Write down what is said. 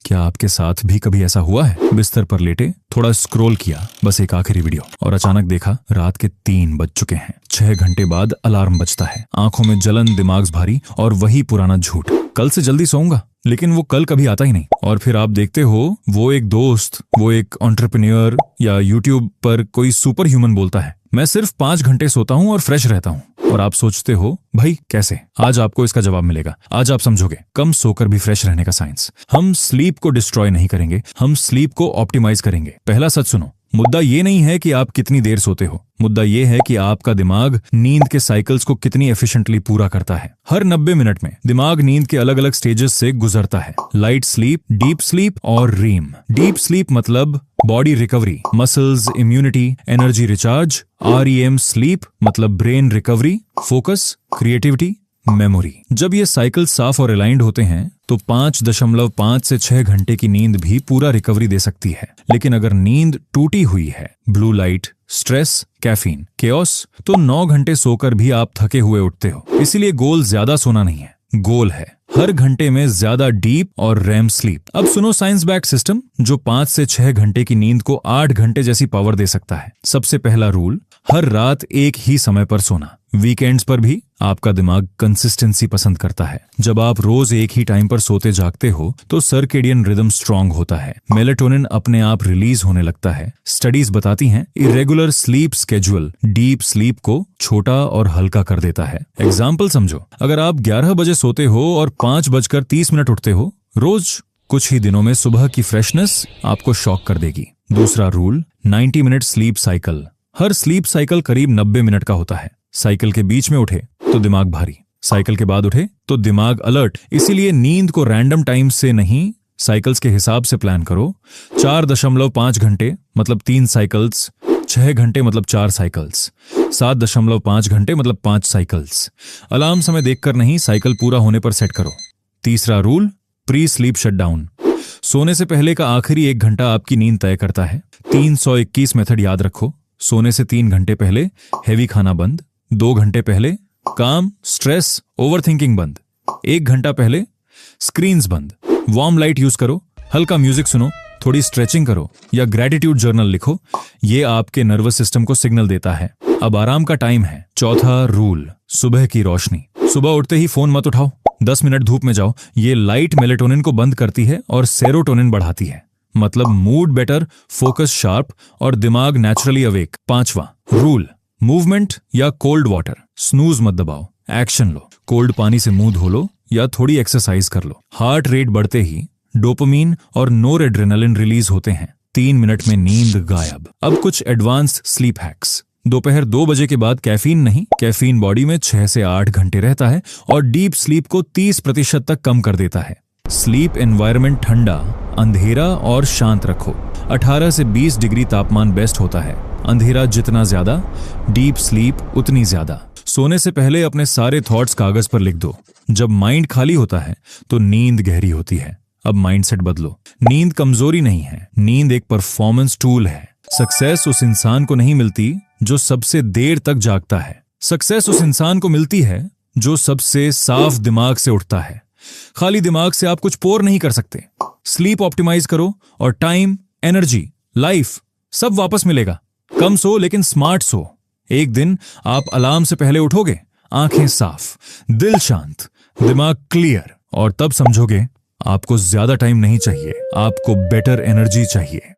क्या आपके साथ भी कभी ऐसा हुआ है? बिस्तर पर लेटे थोड़ा स्क्रॉल किया, बस एक आखिरी वीडियो, और अचानक देखा रात के 3 बज चुके हैं। 6 घंटे बाद अलार्म बजता है, आंखों में जलन, दिमाग भारी और वही पुराना झूठ, कल से जल्दी सोऊंगा। लेकिन वो कल कभी आता ही नहीं। और फिर आप देखते हो वो एक दोस्त, वो एक एंटरप्रेन्योर या यूट्यूब पर कोई सुपर ह्यूमन बोलता है, मैं सिर्फ 5 घंटे सोता हूँ और फ्रेश रहता हूँ। और आप सोचते हो भाई कैसे? आज आपको इसका जवाब मिलेगा। आज आप समझोगे कम सोकर भी फ्रेश रहने का साइंस। हम स्लीप को डिस्ट्रॉय नहीं करेंगे, हम स्लीप को ऑप्टिमाइज करेंगे। पहला सच सुनो, मुद्दा ये नहीं है कि आप कितनी देर सोते हो, मुद्दा ये है कि आपका दिमाग नींद के साइकिल्स को कितनी एफिशिएंटली पूरा करता है। हर 90 मिनट में दिमाग नींद के अलग अलग स्टेजेस से गुजरता है। लाइट स्लीप, डीप स्लीप और रीम। डीप स्लीप मतलब body recovery, muscles, immunity, energy recharge. REM sleep मतलब brain recovery, focus, creativity, memory. जब ये साइकिल साफ और अलाइंड होते हैं तो 5.5 से 6 घंटे की नींद भी पूरा रिकवरी दे सकती है। लेकिन अगर नींद टूटी हुई है, blue light, stress, caffeine, chaos, तो 9 घंटे सोकर भी आप थके हुए उठते हो। इसीलिए गोल ज्यादा सोना नहीं है, गोल है हर घंटे में ज्यादा डीप और रैम स्लीप। अब सुनो साइंस बैक सिस्टम जो 5 से 6 घंटे की नींद को 8 घंटे जैसी पावर दे सकता है। सबसे पहला रूल, हर रात एक ही समय पर सोना। वीकेंड्स पर भी आपका दिमाग कंसिस्टेंसी पसंद करता है। जब आप रोज एक ही टाइम पर सोते जागते हो तो सर्केडियन रिदम स्ट्रांग होता है, मेलेटोनिन अपने आप रिलीज होने लगता है। स्टडीज बताती हैं irregular sleep schedule deep sleep को छोटा और हल्का कर देता है। एग्जाम्पल समझो, अगर आप 11 बजे सोते हो और 5:30 उठते हो रोज, कुछ ही दिनों में सुबह की फ्रेशनेस आपको शॉक कर देगी। दूसरा रूल, 90 मिनट स्लीप साइकिल। हर स्लीप साइकिल करीब 90 मिनट का होता है। साइकिल के बीच में उठे तो दिमाग भारी, साइकिल के बाद उठे तो दिमाग अलर्ट। इसीलिए नींद को रैंडम टाइम से नहीं, साइकिल्स के हिसाब से प्लान करो। 4.5 घंटे मतलब 3 साइकिल्स, 6 घंटे मतलब 4 साइकिल्स, 7.5 घंटे मतलब 5 साइकिल्स। अलार्म समय देखकर नहीं, साइकिल पूरा होने पर सेट करो। तीसरा रूल, प्री स्लीप शटडाउन। सोने से पहले का आखिरी 1 घंटा आपकी नींद तय करता है। 321 मेथड याद रखो। सोने से 3 घंटे पहले हेवी खाना बंद, 2 घंटे पहले काम, स्ट्रेस, ओवरथिंकिंग बंद, 1 घंटा पहले स्क्रीन्स बंद। वार्म लाइट यूज करो, हल्का म्यूजिक सुनो, थोड़ी स्ट्रेचिंग करो या ग्रेटिट्यूड जर्नल लिखो। ये आपके नर्वस सिस्टम को सिग्नल देता है अब आराम का टाइम है। चौथा रूल, सुबह की रोशनी। सुबह उठते ही फोन मत उठाओ, 10 मिनट धूप में जाओ। ये लाइट मेलेटोनिन को बंद करती है और सेरोटोनिन बढ़ाती है, मतलब मूड बेटर, फोकस शार्प और दिमाग नेचुरली अवेक। 5वां रूल, मूवमेंट या कोल्ड वाटर। स्नूज मत दबाओ, एक्शन लो। कोल्ड पानी से मुंह धो लो या थोड़ी एक्सरसाइज कर लो। हार्ट रेट बढ़ते ही डोपामीन और नोरएड्रेनालिन रिलीज होते हैं। 3 मिनट में नींद गायब। अब कुछ एडवांस स्लीप हैक्स। दोपहर 2 बजे के बाद कैफीन नहीं। कैफीन बॉडी में 6 से 8 घंटे रहता है और डीप स्लीप को 30% तक कम कर देता है। स्लीप एनवायरनमेंट ठंडा, अंधेरा और शांत रखो। 18 से 20 डिग्री तापमान बेस्ट होता है। अंधेरा जितना ज्यादा, डीप स्लीप उतनी ज्यादा। सोने से पहले अपने सारे थॉट्स कागज पर लिख दो। जब माइंड खाली होता है तो नींद गहरी होती है। अब माइंडसेट बदलो। नींद कमजोरी नहीं है, नींद एक परफॉर्मेंस टूल है। सक्सेस उस इंसान को नहीं मिलती जो सबसे देर तक जागता है। सक्सेस उस इंसान को मिलती है जो सबसे साफ दिमाग से उठता है। खाली दिमाग से आप कुछ पोर नहीं कर सकते। स्लीप ऑप्टिमाइज करो और टाइम, एनर्जी, लाइफ सब वापस मिलेगा। कम सो लेकिन स्मार्ट सो। एक दिन आप अलार्म से पहले उठोगे, आंखें साफ, दिल शांत, दिमाग क्लियर, और तब समझोगे आपको ज्यादा टाइम नहीं चाहिए, आपको बेटर एनर्जी चाहिए।